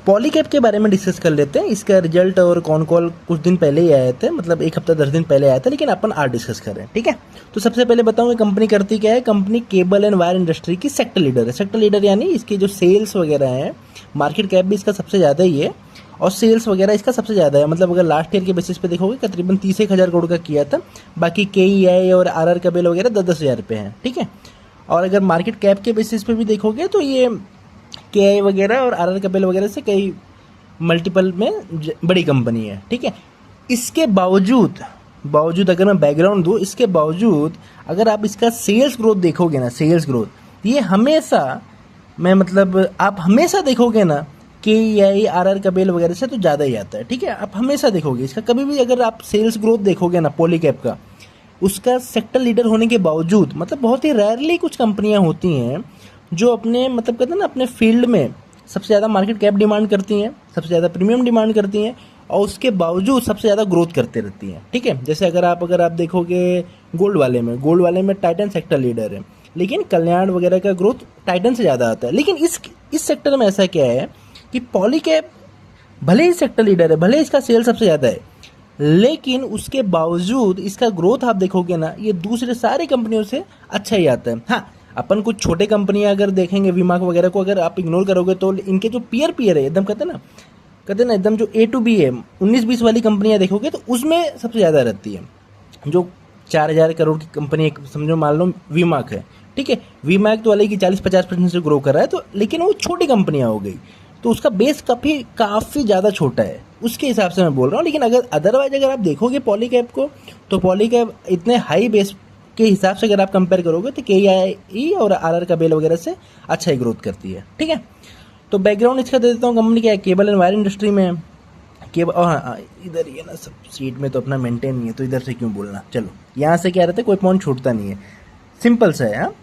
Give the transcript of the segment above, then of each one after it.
पॉलीकैब के बारे में डिस्कस कर लेते हैं। इसका रिजल्ट और कौन कॉल कुछ दिन पहले ही आए थे, मतलब एक हफ्ता 10 दिन पहले आया था, लेकिन अपन आज डिस्कस कर रहे हैं। ठीक है, तो सबसे पहले बताऊँ ये कंपनी करती क्या है। Company cable and wire industry की सेक्टर लीडर है। सेक्टर लीडर यानी इसकी जो सेल्स वगैरह हैं, मार्केट कैप भी इसका सबसे ज़्यादा ही है और सेल्स वगैरह इसका सबसे ज़्यादा है। मतलब अगर लास्ट ईयर के बेसिस पे देखोगे तकरीबन 30,000 करोड़ का किया था। बाकी KEI और RR कबेल वगैरह 10-10 हज़ार पे हैं। ठीक है, और अगर मार्केट कैप के बेसिस पे भी देखोगे तो ये KEI वगैरह और RR कबेल वगैरह से कई मल्टीपल में बड़ी कंपनी है। ठीक है, इसके बावजूद अगर मैं बैकग्राउंड दूँ, इसके बावजूद अगर आप इसका सेल्स ग्रोथ देखोगे ना, सेल्स ग्रोथ ये हमेशा आप हमेशा देखोगे ना KEI RR कबेल वगैरह से तो ज़्यादा ही आता है। ठीक है, आप हमेशा देखोगे इसका, कभी भी अगर आप सेल्स ग्रोथ देखोगे ना पॉलीकैब का, उसका सेक्टर लीडर होने के बावजूद, मतलब बहुत ही रेयरली कुछ कंपनियां होती हैं जो अपने कहते हैं ना अपने फील्ड में सबसे ज़्यादा मार्केट कैप डिमांड करती हैं, सबसे ज़्यादा प्रीमियम डिमांड करती हैं और उसके बावजूद सबसे ज़्यादा ग्रोथ करते रहती हैं। ठीक है, जैसे अगर आप देखोगे गोल्ड वाले में टाइटन सेक्टर लीडर है, लेकिन कल्याण वगैरह का ग्रोथ टाइटन से ज़्यादा आता है। लेकिन इस सेक्टर में ऐसा क्या है कि पॉलीकैब भले ही सेक्टर लीडर है, भले इसका सेल सबसे ज़्यादा है, लेकिन उसके बावजूद इसका ग्रोथ आप देखोगे ना, ये दूसरे सारी कंपनियों से अच्छा ही आता है। हाँ, अपन कुछ छोटे कंपनियां अगर देखेंगे, वीमार्क वगैरह को अगर आप इग्नोर करोगे तो इनके जो पीयर है एकदम कहते हैं ना एकदम जो A to B है 19-20 वाली कंपनियां देखोगे तो उसमें सबसे ज़्यादा रहती है। जो 4,000 करोड़ की कंपनी एक समझो मान लो वीमार्क है। ठीक है, वीमार्क तो वाले की 40-50% से ग्रो कर रहा है, तो लेकिन वो छोटी कंपनियां हो गई तो उसका बेस काफ़ी ज़्यादा छोटा है, उसके हिसाब से मैं बोल रहा हूँ। लेकिन अगर आप देखोगे पॉलीकैब को, तो पॉलीकैब इतने हाई बेस के हिसाब से अगर आप कंपेयर करोगे तो KEI और RR कबेल वगैरह से अच्छा ही ग्रोथ करती है। ठीक है, तो बैकग्राउंड इसका दे देता हूँ। कंपनी क्या है, केबल एंड वायर इंडस्ट्री में है। केबल और हाँ, इधर ये ना सब सीट में तो अपना मेंटेन नहीं है, तो इधर से क्यों बोलना। चलो, यहाँ से क्या रहता है, कोई पॉइंट छूटता नहीं है, सिंपल सा है। हाँ,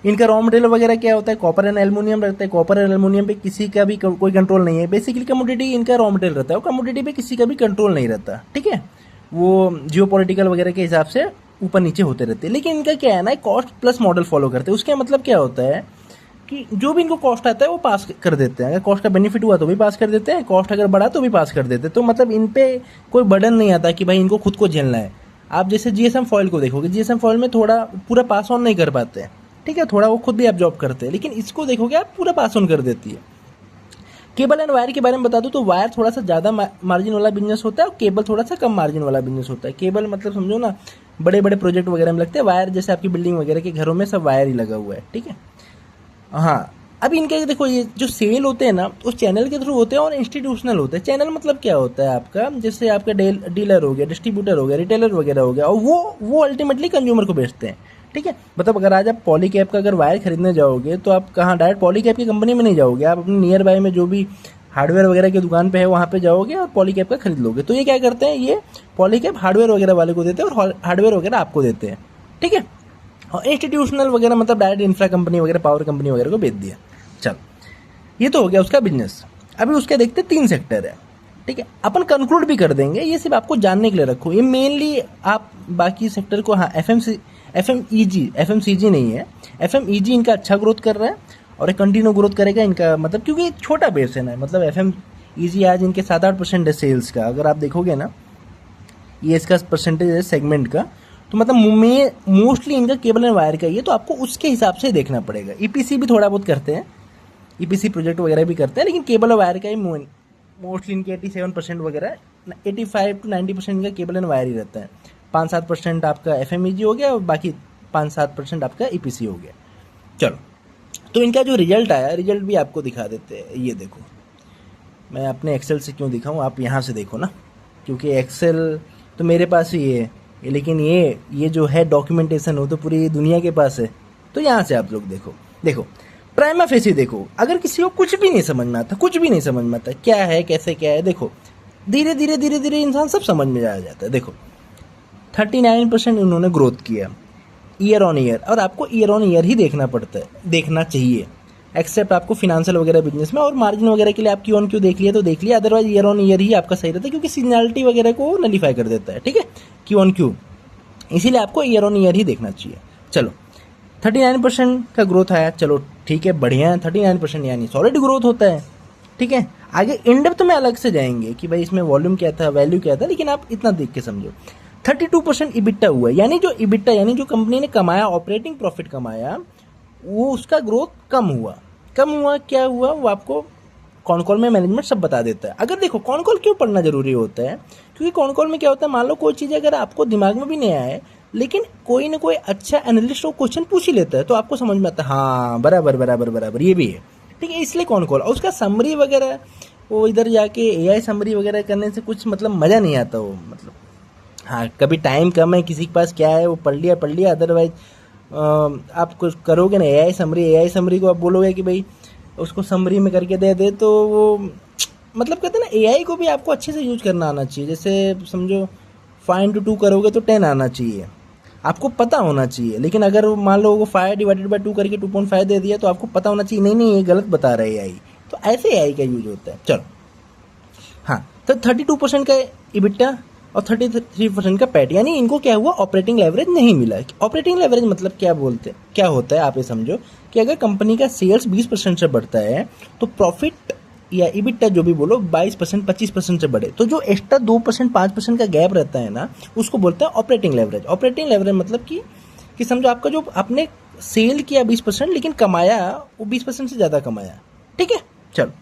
इनका रॉ मटेरियल वगैरह क्या होता है, कॉपर एंड एल्युमिनियम रहता है। कॉपर एंड एल्युमिनियम पे किसी का भी कोई कंट्रोल नहीं है। बेसिकली कमोडिटी इनका रॉ मटेरियल रहता है, वो कमोडिटी पे किसी का भी कंट्रोल नहीं रहता। ठीक है, वो जियोपॉलिटिकल वगैरह के हिसाब से ऊपर नीचे होते रहते हैं। लेकिन इनका क्या है ना, कॉस्ट प्लस मॉडल फॉलो करते हैं। उसका मतलब क्या होता है कि जो भी इनको कॉस्ट आता है वो पास कर देते हैं। अगर कॉस्ट का बेनिफिट हुआ तो भी पास कर देते हैं, कॉस्ट अगर बढ़ा तो भी पास कर देते हैं। तो मतलब इन पे कोई बर्डन नहीं आता कि भाई इनको खुद को झेलना है। आप जैसे GSM फॉइल को देखोगे, GSM फॉइल में थोड़ा पूरा पास ऑन नहीं कर पाते हैं। ठीक है, थोड़ा वो खुद भी एब्जॉर्ब करते हैं, लेकिन इसको देखोगे आप पूरा पास ऑन कर देती है। केबल एंड वायर के बारे में बता दूं तो वायर थोड़ा सा ज़्यादा मार्जिन वाला बिजनेस होता है और केबल थोड़ा सा कम मार्जिन वाला बिजनेस होता है। केबल मतलब समझो ना बड़े बड़े प्रोजेक्ट वगैरह में लगते हैं, वायर जैसे आपकी बिल्डिंग वगैरह के घरों में सब वायर ही लगा हुआ है। ठीक है, हाँ, अब इनके देखो ये जो सेल होते हैं ना उस चैनल के थ्रू होते हैं और इंस्टीट्यूशनल होते हैं। चैनल मतलब क्या होता है आपका, जैसे आपका डीलर हो गया, डिस्ट्रीब्यूटर हो गया, रिटेलर वगैरह हो गया, और वो अल्टीमेटली कंज्यूमर को बेचते हैं। ठीक है, मतलब अगर आज आप पॉलीकैब का अगर वायर खरीदने जाओगे तो आप कहाँ डायरेक्ट पॉलीकैब की कंपनी में नहीं जाओगे, आप अपने नियर बाय में जो भी हार्डवेयर वगैरह की दुकान पे है वहाँ पे जाओगे और पॉलीकैब का खरीद लोगे। तो ये क्या करते हैं, ये पॉलीकैब हार्डवेयर वगैरह वाले को देते हैं और हार्डवेयर वगैरह आपको देते हैं। ठीक है, और इंस्टीट्यूशनल वगैरह मतलब डायरेक्ट इंफ्रा कंपनी वगैरह, पावर कंपनी वगैरह को बेच दिया। चल, ये तो हो गया उसका बिजनेस। अभी उसके देखते 3 सेक्टर है। ठीक है, अपन कंक्लूड भी कर देंगे, ये सिर्फ आपको जानने के लिए रखो। ये मेनली आप बाकी सेक्टर को, हाँ FMCG नहीं है, FMEG इनका अच्छा ग्रोथ कर रहा है और एक कंटिन्यू ग्रोथ करेगा इनका, मतलब क्योंकि छोटा बेस है ना। मतलब FMEG आज इनके 7-8% है सेल्स का। अगर आप देखोगे ना ये इसका परसेंटेज है सेगमेंट का, तो मतलब मोस्टली इनका केबल एंड वायर का ही है, तो आपको उसके हिसाब से देखना पड़ेगा। EPC भी थोड़ा बहुत करते हैं, EPC प्रोजेक्ट वगैरह भी करते हैं, लेकिन केबल और वायर का ही मोस्टली इनके 87% वगैरह, 85 to 90% इनका केबल एंड वायर ही रहता है। 5-7% आपका FMEG हो गया और बाकी 5-7% आपका EPC हो गया। चलो, तो इनका जो रिजल्ट आया, रिजल्ट भी आपको दिखा देते हैं। ये देखो, मैं अपने एक्सेल से क्यों दिखाऊं, आप यहाँ से देखो ना, क्योंकि एक्सेल तो मेरे पास ही है, लेकिन ये जो है डॉक्यूमेंटेशन हो तो पूरी दुनिया के पास है। तो यहाँ से आप लोग देखो प्राइमा फेसी देखो। अगर किसी को कुछ भी नहीं समझ में आता, क्या है कैसे क्या है, देखो धीरे धीरे इंसान सब समझ में आ जाता है। देखो 39% उन्होंने ग्रोथ किया ईयर ऑन ईयर, और आपको ईयर ऑन ईयर ही देखना चाहिए, एक्सेप्ट आपको फिनेंशियल वगैरह बिजनेस में। और मार्जिन वगैरह के लिए आप क्यू ऑन क्यू देख लिया तो देख लिया, अदरवाइज ईयर ऑन ईयर ही आपका सही रहता है, क्योंकि सीजनैलिटी वगैरह को नलीफाई कर देता है। ठीक है, क्यू ऑन क्यू, इसीलिए आपको ईयर ऑन ईयर ही देखना चाहिए। चलो, 39% का ग्रोथ आया, चलो ठीक है, बढ़िया है। 39% यानी सॉलिड ग्रोथ होता है। ठीक है। आगे इन डेप्थ में अलग से जाएंगे कि भाई इसमें वॉल्यूम क्या था, वैल्यू क्या था, लेकिन आप इतना देख के समझो 32% इबिट्टा हुआ है, यानी जो इबिट्टा यानी जो कंपनी ने कमाया, ऑपरेटिंग प्रॉफिट कमाया, वो उसका ग्रोथ कम हुआ। कम हुआ क्या हुआ वो आपको कॉन कॉल में मैनेजमेंट सब बता देता है। अगर देखो कॉन कॉल क्यों पढ़ना जरूरी होता है, क्योंकि कॉन कॉल में क्या होता है, मान लो कोई चीज़ अगर आपको दिमाग में भी नहीं आया है, लेकिन कोई ना कोई अच्छा एनालिस्ट वो क्वेश्चन पूछ ही लेता है, तो आपको समझ में आता है हाँ बराबर बराबर बराबर ये भी है, ठीक है। इसलिए कॉन कॉल, और उसका समरी वगैरह वो इधर जाके एआई समरी वगैरह करने से कुछ मतलब मज़ा नहीं आता वो, मतलब हाँ कभी टाइम कम है किसी के पास क्या है वो पढ़ लिया, अदरवाइज आप कुछ करोगे ना एआई समरी को आप बोलोगे कि भाई उसको समरी में करके दे तो वो मतलब कहते हैं ना, एआई को भी आपको अच्छे से यूज करना आना चाहिए। जैसे समझो 5 into 2 करोगे तो 10 आना चाहिए, आपको पता होना चाहिए। लेकिन अगर मान लो वो 5 divided by 2 करके 2.5 दे दिया तो आपको पता होना चाहिए नहीं ये गलत बता रहा है एआई, तो ऐसे एआई का यूज होता है। चलो हाँ, तो 32% का इबिट्टा और 33% का पैट, यानी इनको क्या हुआ, ऑपरेटिंग लेवरेज नहीं मिला। ऑपरेटिंग लेवरेज मतलब क्या होता है आप ये समझो कि अगर कंपनी का सेल्स 20% से बढ़ता है तो प्रॉफिट या इबिट्टा जो भी बोलो 22% 25% से बढ़े, तो जो एक्स्ट्रा 2% 5% का गैप रहता है ना, उसको बोलते हैं ऑपरेटिंग लेवरेज। ऑपरेटिंग लेवरेज मतलब कि समझो आपका जो आपने सेल किया 20% लेकिन कमाया वो 20% से ज़्यादा कमाया, ठीक है। चलो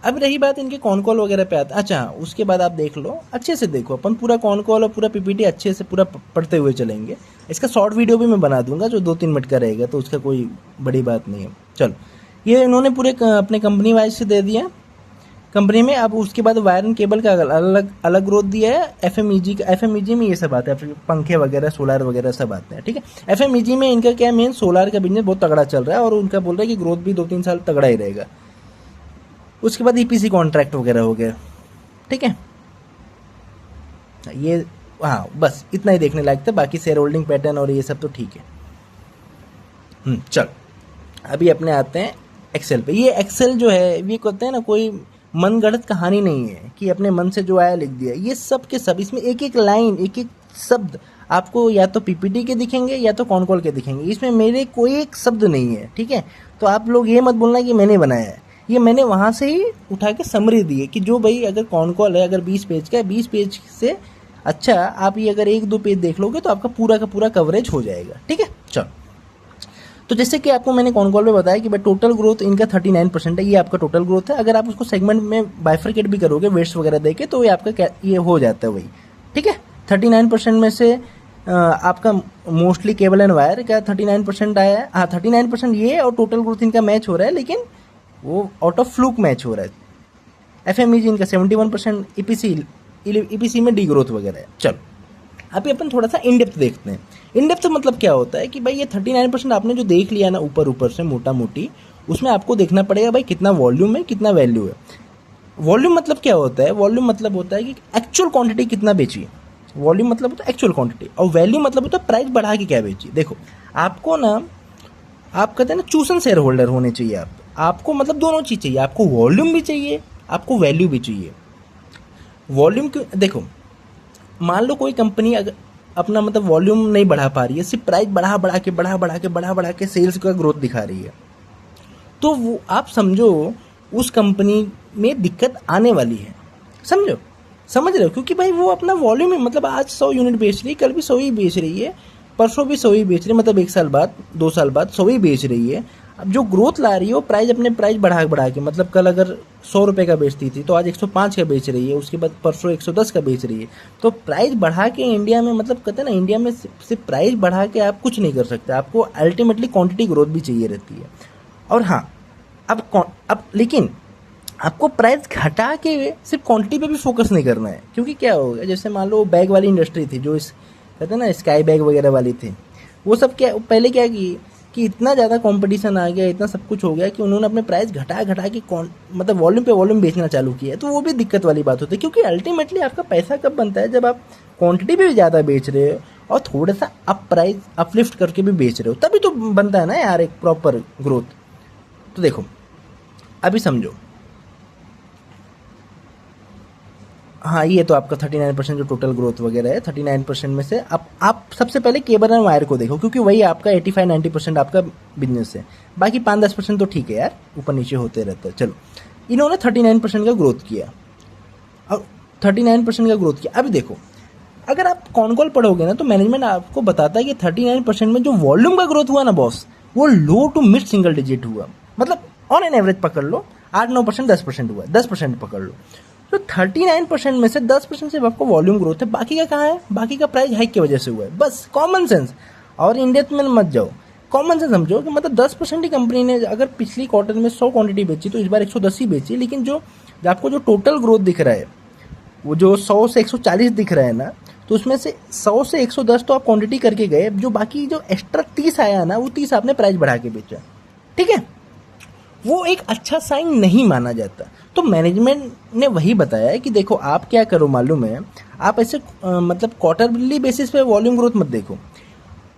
अब रही बात इनके कॉन कॉल वगैरह पे आता। अच्छा उसके बाद आप देख लो, अच्छे से देखो, अपन पूरा कॉन कॉल और पूरा पीपीटी अच्छे से पूरा पढ़ते हुए चलेंगे। इसका शॉर्ट वीडियो भी मैं बना दूंगा जो 2-3 मिनट का रहेगा, तो उसका कोई बड़ी बात नहीं है। चलो ये इन्होंने पूरे अपने कंपनी वाइज से दे दिया कंपनी में। अब उसके बाद वायर एंड केबल का अलग अलग ग्रोथ दिया है। एफएमईजी का, एफएमईजी में ये सब आते हैं, पंखे वगैरह सोलार वगैरह सब आते हैं, ठीक है। एफएमईजी में इनका क्या मेन सोलार का बिजनेस बहुत तगड़ा चल रहा है और उनका बोल रहा है कि ग्रोथ भी 2-3 साल तगड़ा ही रहेगा। उसके बाद ईपीसी कॉन्ट्रैक्ट वगैरह हो गया, ठीक है। ये हाँ बस इतना ही देखने लायक था, बाकी शेयर होल्डिंग पैटर्न और ये सब तो ठीक है। चल अभी अपने आते हैं एक्सेल पे। ये एक्सेल जो है ये कहते हैं ना, कोई मनगढ़ंत कहानी नहीं है कि अपने मन से जो आया लिख दिया। ये सब के सब इसमें एक एक लाइन एक एक शब्द आपको या तो पीपीटी के दिखेंगे या तो कॉन कॉल के दिखेंगे, इसमें मेरे कोई एक शब्द नहीं है, ठीक है। तो आप लोग ये मत बोलना कि मैंने बनाया है, ये मैंने वहाँ से ही उठा के समरी दी है कि जो भाई अगर कॉन कॉल है अगर 20 पेज का है, 20 पेज से अच्छा आप ये अगर 1-2 पेज देख लोगे तो आपका पूरा का पूरा कवरेज हो जाएगा, ठीक है। चलो तो जैसे कि आपको मैंने कॉन कॉल में बताया कि भाई टोटल ग्रोथ इनका 39% है, ये आपका टोटल ग्रोथ है। अगर आप उसको सेगमेंट में बाइफरकेट भी करोगे वेट्स वगैरह देके तो ये आपका ये हो जाता है वही, ठीक है। 39% में से आपका मोस्टली केबल एंड वायर का 39% आया है। हाँ 39% ये और टोटल ग्रोथ इनका मैच हो रहा है, लेकिन वो आउट ऑफ फ्लूक मैच हो रहा है। एफएमईजी इनका 71%, ईपीसी में डी ग्रोथ वगैरह है। चलो अभी अपन थोड़ा सा इन डेप्थ देखते हैं। इन डेप्थ मतलब क्या होता है कि भाई ये 39% आपने जो देख लिया ना ऊपर से मोटा मोटी, उसमें आपको देखना पड़ेगा भाई कितना वॉल्यूम है कितना वैल्यू है। वॉल्यूम मतलब क्या होता है, वॉल्यूम मतलब होता है कि एक्चुअल क्वांटिटी कितना बेची है, वॉल्यूम मतलब होता है एक्चुअल क्वांटिटी, और वैल्यू मतलब होता है प्राइस बढ़ा के क्या बेची। देखो आपको ना, आप कहते हैं ना चूसन शेयर होल्डर होने चाहिए आपको मतलब दोनों चीज़ चाहिए, आपको वॉल्यूम भी चाहिए आपको वैल्यू भी चाहिए। वॉल्यूम क्यों, देखो मान लो कोई कंपनी अगर अपना मतलब वॉल्यूम नहीं बढ़ा पा रही है, सिर्फ प्राइस बढ़ा के सेल्स का ग्रोथ दिखा रही है, तो वो आप समझो उस कंपनी में दिक्कत आने वाली है। समझ रहे हो, क्योंकि भाई वो अपना वॉल्यूम है, मतलब आज 100 यूनिट बेच रही है, कल भी 100 ही बेच रही है, परसों भी 100 ही बेच रही है, मतलब 1 साल बाद 2 साल बाद 100 ही बेच रही है। अब जो ग्रोथ ला रही है वो अपने प्राइस बढ़ा के, मतलब कल अगर 100 रुपये का बेचती थी तो आज 105 का बेच रही है, उसके बाद परसों 110 का बेच रही है। तो प्राइस बढ़ा के इंडिया में, मतलब कहते हैं ना इंडिया में सिर्फ प्राइस बढ़ा के आप कुछ नहीं कर सकते, आपको अल्टीमेटली क्वांटिटी ग्रोथ भी चाहिए रहती है। और हाँ अब लेकिन आपको प्राइस घटा के सिर्फ क्वांटिटी पे भी फोकस नहीं करना है, क्योंकि क्या होगा, जैसे मान लो बैग वाली इंडस्ट्री थी जो कहते हैं ना स्काई बैग वगैरह वाली थी, वो सब क्या पहले क्या कि इतना ज़्यादा कंपटीशन आ गया, इतना सब कुछ हो गया कि उन्होंने अपने प्राइस घटा के मतलब वॉल्यूम पे वॉल्यूम बेचना चालू किया, तो वो भी दिक्कत वाली बात होती है। क्योंकि अल्टीमेटली आपका पैसा कब बनता है, जब आप क्वांटिटी भी ज़्यादा बेच रहे हो और थोड़ा सा अप प्राइस अपलिफ्ट करके भी बेच रहे हो, तभी तो बनता है ना यार एक प्रॉपर ग्रोथ। तो देखो अभी समझो, हाँ, ये तो आपका 39% जो टोटल ग्रोथ वगैरह है, 39% में से आप सबसे पहले केबल एंड वायर को देखो, क्योंकि वही आपका 85-90% आपका बिजनेस है। बाकी 5-10% तो ठीक है यार, ऊपर नीचे होते रहता है। चलो, इन्होंने 39% का ग्रोथ किया, और 39% का ग्रोथ किया। अभी देखो, अगर आप कॉन कॉल पढ़ोगे ना, तो मैनेजमेंट आपको बताता है कि 39% में जो वॉल्यूम का ग्रोथ हुआ ना बॉस, वो लो टू मिड सिंगल डिजिट हुआ। मतलब ऑन एन एवरेज पकड़ लो 8-9%, 10% हुआ, 10% पकड़ लो। तो 39% में से 10% सिर्फ आपको वॉल्यूम ग्रोथ है, बाकी का कहाँ है? बाकी का प्राइस हाइक की वजह से हुआ है। बस कॉमन सेंस, और इन डेप्थ में मत जाओ, कॉमन सेंस समझो कि मतलब 10% ही कंपनी ने अगर पिछली क्वार्टर में 100 क्वांटिटी बेची, तो इस बार 110 ही बेची। लेकिन जो आपको जो टोटल ग्रोथ दिख रहा है, वो जो 100 से 140 दिख रहा है ना, तो उसमें से 100 से 110 तो आप क्वांटिटी करके गए, जो बाकी जो एक्स्ट्रा 30 आया ना, वो 30 आपने प्राइस बढ़ा के बेचा। ठीक है, वो एक अच्छा साइन नहीं माना जाता। तो मैनेजमेंट ने वही बताया है कि देखो, आप क्या करो मालूम है, आप ऐसे मतलब क्वार्टरली बेसिस पे वॉल्यूम ग्रोथ मत देखो,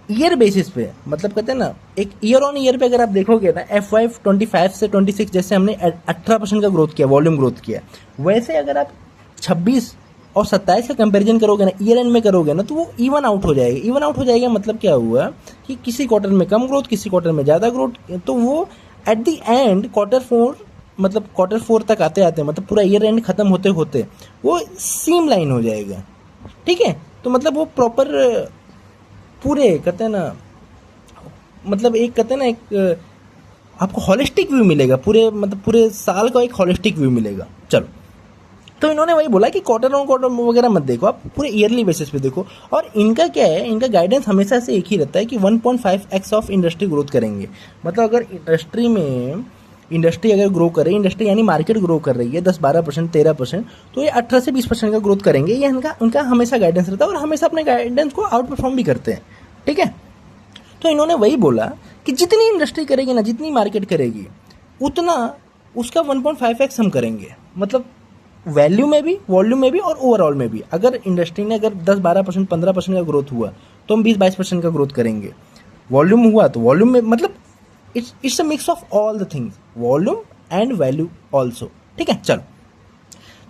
ईयर बेसिस पे, मतलब कहते हैं ना, एक ईयर ऑन ईयर पे अगर आप देखोगे ना, FY 25 से 26 जैसे हमने 18% का ग्रोथ किया, वॉल्यूम ग्रोथ किया, वैसे अगर आप 26 और 27 का कंपैरिजन करोगे ना, ईयर एंड में करोगे ना, तो वो इवन आउट हो जाएगा। इवन आउट हो जाएगा मतलब क्या हुआ कि किसी क्वार्टर में कम ग्रोथ, किसी क्वार्टर में ज़्यादा ग्रोथ, तो वो at the end quarter four तक आते आते, मतलब पूरा ईयर एंड खत्म होते होते वो सेम लाइन हो जाएगा। ठीक है, तो मतलब वो प्रॉपर पूरे कहते हैं ना, मतलब एक कहते हैं ना, एक आपको हॉलिस्टिक व्यू मिलेगा, पूरे मतलब पूरे साल का एक हॉलिस्टिक व्यू मिलेगा। चलो, तो इन्होंने वही बोला कि क्वार्टर ऑन क्वार्टर वगैरह मत देखो, आप पूरे ईयरली बेसिस पे देखो। और इनका क्या है, इनका गाइडेंस हमेशा से एक ही रहता है कि 1.5x ऑफ इंडस्ट्री ग्रोथ करेंगे। मतलब अगर इंडस्ट्री अगर ग्रो करे, इंडस्ट्री यानी मार्केट ग्रो कर रही है 10-12%, 13%, तो ये 18 से 20% का ग्रोथ करेंगे। ये उनका हमेशा गाइडेंस रहता है, और हमेशा अपने गाइडेंस को आउट परफॉर्म भी करते हैं। ठीक है, तो इन्होंने वही बोला कि जितनी इंडस्ट्री करेगी ना, जितनी मार्केट करेगी, उतना उसका 1.5x हम करेंगे। मतलब वैल्यू में भी, वॉल्यूम में भी, और ओवरऑल में भी। अगर इंडस्ट्री ने अगर 10-12%, 15% का ग्रोथ हुआ, तो हम 20-22% का ग्रोथ करेंगे। वॉल्यूम हुआ तो वॉल्यूम में, मतलब it's a mix of all the things, volume and value also. ठीक है, चलो,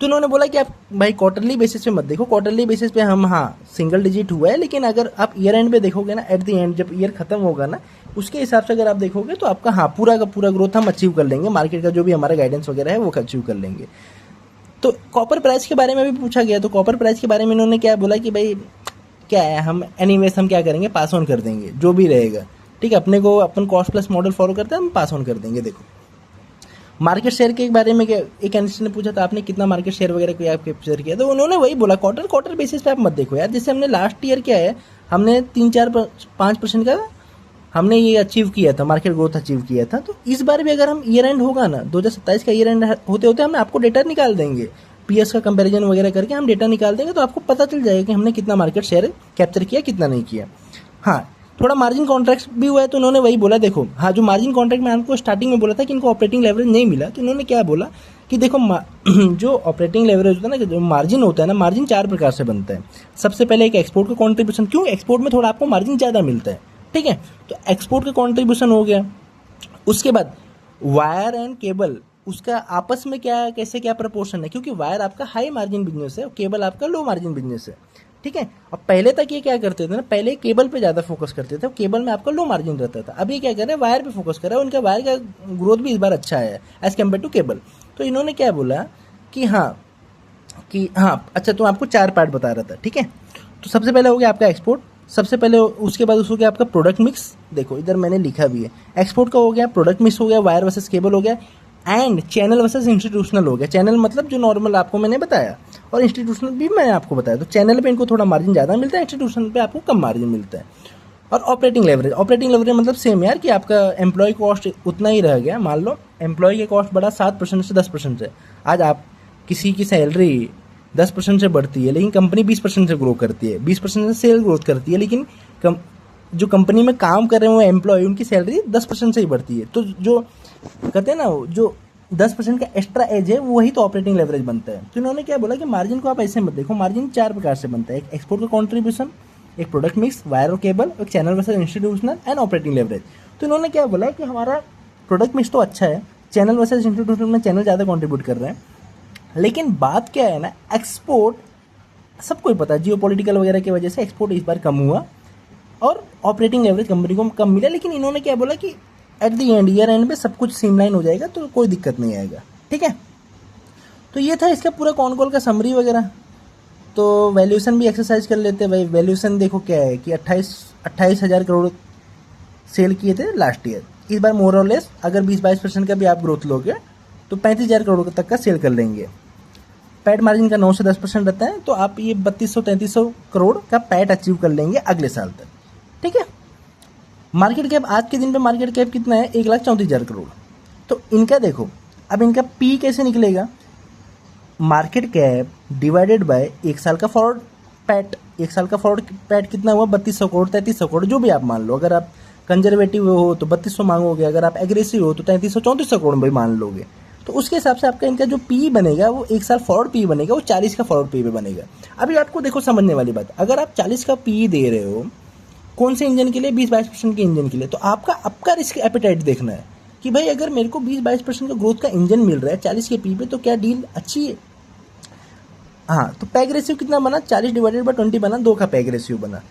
तो उन्होंने बोला कि आप भाई क्वार्टरली बेसिस पे मत देखो, क्वार्टरली बेसिस पे हम हाँ सिंगल डिजिट हुआ है, लेकिन अगर आप ईयर एंड पे देखोगे ना, एट द एंड जब ईयर खत्म होगा ना, उसके हिसाब से अगर आप देखोगे तो आपका हाँ पूरा का पूरा ग्रोथ हम अचीव कर लेंगे, मार्केट का जो भी हमारा गाइडेंस वगैरह है वो अचीव कर लेंगे। तो कॉपर प्राइस के बारे में भी पूछा गया, तो कॉपर प्राइस के बारे में इन्होंने क्या बोला कि भाई क्या है, हम एनीवेज हम क्या करेंगे, पास ऑन कर देंगे जो भी रहेगा। ठीक है, अपने को अपन कॉस्ट प्लस मॉडल फॉलो करते हैं, हम पास ऑन कर देंगे। देखो, मार्केट शेयर के बारे में क्या, एक एनालिस्ट ने पूछा था आपने कितना मार्केट शेयर वगैरह को आप कैप्चर किया, तो उन्होंने वही बोला क्वार्टर बेसिस पे आप मत देखो यार। जैसे हमने लास्ट ईयर क्या है, हमने 3-4-5% का हमने ये अचीव किया था, मार्केट ग्रोथ अचीव किया था। तो इस बार भी अगर हम ईयर एंड होगा ना, 2027 का ईयर एंड होते होते हम आपको डेटा निकाल देंगे, पीएस का कंपैरिजन वगैरह करके हम डेटा निकाल देंगे, तो आपको पता चल जाएगा कि हमने कितना मार्केट शेयर कैप्चर किया, कितना नहीं किया। हाँ, थोड़ा मार्जिन कॉन्ट्रैक्ट भी हुआ है, तो उन्होंने वही बोला, देखो हाँ, जो मार्जिन कॉन्ट्रैक्ट में आपको स्टार्टिंग में बोला था कि इनको ऑपरेटिंग लेवरेज नहीं मिला, तो इन्होंने क्या बोला कि देखो जो ऑपरेटिंग लेवरेज होता है ना, जो मार्जिन होता है ना, मार्जिन 4 प्रकार से बनता है। सबसे पहले एक एक्सपोर्ट का कॉन्ट्रीब्यूशन, क्यों एक्सपोर्ट में थोड़ा आपको मार्जिन ज़्यादा मिलता है। ठीक है, तो एक्सपोर्ट का कॉन्ट्रीब्यूशन हो गया। उसके बाद वायर एंड केबल, उसका आपस में क्या कैसे क्या प्रपोर्शन है, क्योंकि वायर आपका हाई मार्जिन बिजनेस है और केबल आपका लो मार्जिन बिजनेस है। ठीक है, और पहले तक ये क्या करते थे ना, पहले केबल पे ज़्यादा फोकस करते थे, केबल में आपका लो मार्जिन रहता था। अब ये क्या कर रहे हैं, वायर पे फोकस कर रहे हैं, उनका वायर का ग्रोथ भी इस बार अच्छा है एज कम्पेयर टू केबल। तो इन्होंने क्या बोला कि हाँ अच्छा, तो आपको 4 पार्ट बता रहा था। ठीक है, तो सबसे पहले हो गया आपका एक्सपोर्ट, सबसे पहले उसके बाद उसको गया आपका प्रोडक्ट मिक्स। देखो इधर मैंने लिखा भी है, एक्सपोर्ट का हो गया, प्रोडक्ट मिक्स हो गया, वायर वर्सेस केबल हो गया, एंड चैनल वर्सेस इंस्टीट्यूशनल हो गया। चैनल मतलब जो नॉर्मल आपको मैंने बताया, और इंस्टीट्यूशनल भी मैंने आपको बताया। तो चैनल पे इनको थोड़ा मार्जिन ज़्यादा मिलता है, इंस्टीट्यूशनल पे आपको कम मार्जिन मिलता है। और ऑपरेटिंग लेवरेज मतलब सेम यार, कि आपका एम्प्लॉय कॉस्ट उतना ही रह गया। मान लो एम्प्लॉय के कॉस्ट बढ़ा 7% से 10% से। आज आप किसी की सैलरी 10% से बढ़ती है, लेकिन कंपनी 20% से ग्रो करती है, 20% से सेल ग्रोथ करती है, लेकिन जो कंपनी में काम कर रहे हैं वो एम्प्लॉय, उनकी सैलरी 10% से ही बढ़ती है। तो जो कहते हैं ना, जो 10% का एक्स्ट्रा एज है, वही तो ऑपरेटिंग लेवरेज बनता है। तो इन्होंने क्या बोला कि मार्जिन को आप ऐसे मत देखो, मार्जिन 4 प्रकार से बनता है, एक एक्सपोर्ट का कॉन्ट्रीब्यूशन, एक प्रोडक्ट मिक्स, वायर और केबल, एक channel versus institutional, and operating leverage. तो इन्होंने क्या बोला कि हमारा प्रोडक्ट मिक्स तो अच्छा है, चैनल वर्सेस इंस्टीट्यूशनल में चैनल ज़्यादा कॉन्ट्रीब्यूट कर रहे हैं, लेकिन बात क्या है ना, एक्सपोर्ट सबको ही पता है जियो पॉलिटिकल वगैरह की वजह से एक्सपोर्ट इस बार कम हुआ और ऑपरेटिंग लेवरेज कंपनी को कम मिला, लेकिन इन्होंने क्या बोला कि at the end, year and में सब कुछ स्ट्रीमलाइन हो जाएगा तो कोई दिक्कत नहीं आएगा, ठीक है। तो ये था इसका पूरा कॉन कॉल का समरी वगैरह। तो वैल्यूएशन भी एक्सरसाइज कर लेते हैं भाई। वैल्यूएशन देखो क्या है कि 28,000 करोड़ सेल किए थे लास्ट ईयर। इस बार मोर और लेस अगर 20-22% का भी आप ग्रोथ लोगे तो 35,000 करोड़ तक का सेल कर लेंगे। पैट मार्जिन का 9 से 10% रहता है, तो आप ये 3200-3300 करोड़ का पैट अचीव कर लेंगे अगले साल तक, ठीक है। मार्केट कैप आज के दिन पे मार्केट कैप कितना है, 1,34,000 करोड़। तो इनका देखो, अब इनका पी कैसे निकलेगा, मार्केट कैप डिवाइडेड बाय एक साल का फॉरवर्ड पैट। एक साल का फॉरवर्ड पैट कितना हुआ, 3200 करोड़ 3300 करोड़ जो भी आप मान लो। अगर आप कंजर्वेटिव हो तो 3200 मांगोगे, अगर आप एग्रेसिव हो तो 3300-3400 करोड़ भी मान लोगे। तो उसके हिसाब से आपका इनका जो पी बनेगा वो एक साल फॉरवर्ड पी बनेगा, वो 40 का फॉरवर्ड पी बनेगा। अभी आपको देखो समझने वाली बात, अगर आप 40 का पी दे रहे हो कौन से इंजन के लिए, 20-22% के इंजन के लिए, तो आपका रिस्क एपेटाइट देखना है कि भाई अगर मेरे को 20-22% का ग्रोथ का इंजन मिल रहा है 40 के पी पे, तो क्या डील अच्छी है। हाँ, तो पैग रेशियो कितना बना, 40 डिवाइडेड बाय 20 बना, 2 का पैग रेशियो बना।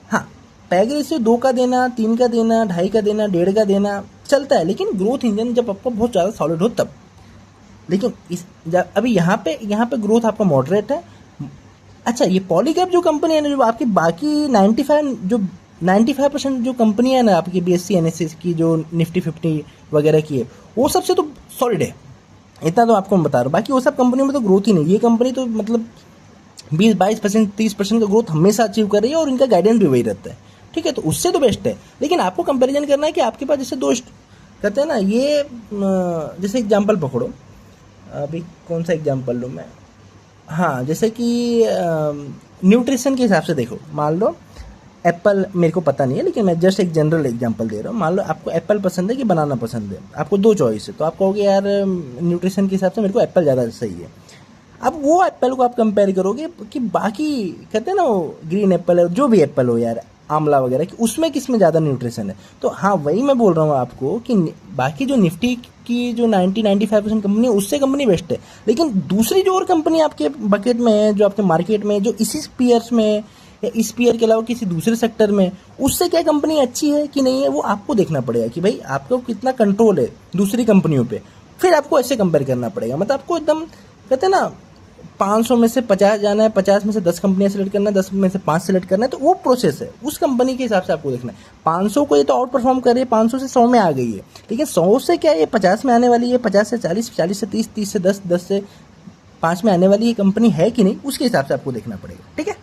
हाँ, पैग रेशियो 2 का देना, 3 का देना, 2.5 का देना, 1.5 का देना चलता है, लेकिन ग्रोथ इंजन जब आपका बहुत ज़्यादा सॉलिड हो तब। लेकिन अभी यहाँ पे ग्रोथ आपका मॉडरेट है। अच्छा, ये पॉलीकैप जो कंपनी है ना, जो आपकी बाकी 95% जो कंपनी है ना आपकी BSE NSE की, जो निफ्टी 50 वगैरह की है, वो सबसे तो सॉलिड है, इतना तो आपको मैं बता रहा हूँ। बाकी वो सब कंपनियों में तो ग्रोथ ही नहीं। ये कंपनी तो मतलब 20-22%, 30% का ग्रोथ हमेशा अचीव कर रही है और इनका गाइडेंस भी वही रहता है, ठीक है। तो उससे तो बेस्ट है। लेकिन आपको कंपैरिजन करना है कि आपके पास जैसे दो कहते हैं ना, ये जैसे एग्जांपल पकड़ो, अभी कौन सा एग्जांपल लूँ मैं, हाँ, जैसे कि न्यूट्रिशन के हिसाब से देखो, मान लो एप्पल, मेरे को पता नहीं है लेकिन मैं जस्ट एक जनरल एग्जांपल दे रहा हूँ। मान लो आपको एप्पल पसंद है कि बनाना पसंद है, आपको दो चॉइस है, तो आप कहोगे यार न्यूट्रिशन के हिसाब से मेरे को एप्पल ज़्यादा सही है। अब वो एप्पल को आप कंपेयर करोगे कि बाकी कहते हैं ना वो ग्रीन एप्पल है, जो भी एप्पल हो यार, आंवला वगैरह, कि उसमें किस में ज़्यादा न्यूट्रिशन है। तो हाँ, वही मैं बोल रहा हूँ आपको कि बाकी जो निफ्टी की जो 90-95% कंपनी है उससे कंपनी बेस्ट है। लेकिन दूसरी जो और कंपनी आपके बकेट में है, जो आपके मार्केट में, जो इसी स्पीयर्स में या इस स्पीयर के अलावा किसी दूसरे सेक्टर में, उससे क्या कंपनी अच्छी है कि नहीं है, वो आपको देखना पड़ेगा कि भाई आपको कितना कंट्रोल है दूसरी कंपनियों पे। फिर आपको ऐसे कंपेयर करना पड़ेगा। मतलब आपको एकदम कहते हैं ना 500 में से 50 जाना है, 50 में से 10 कंपनियां सेलेक्ट करना है, 10 में से 5 सेलेक्ट करना है, तो वो प्रोसेस है। उस कंपनी के हिसाब से आपको देखना है। 500 को ये तो आउट परफॉर्म कर रही है, 500 से 100 में आ गई है, लेकिन 100 से क्या ये 50 में आने वाली है, 50 से 40, 40 से 30, 30 से 10, 10 से 5 में आने वाली ये कंपनी है कि नहीं, उसके हिसाब से आपको देखना पड़ेगा, ठीक है।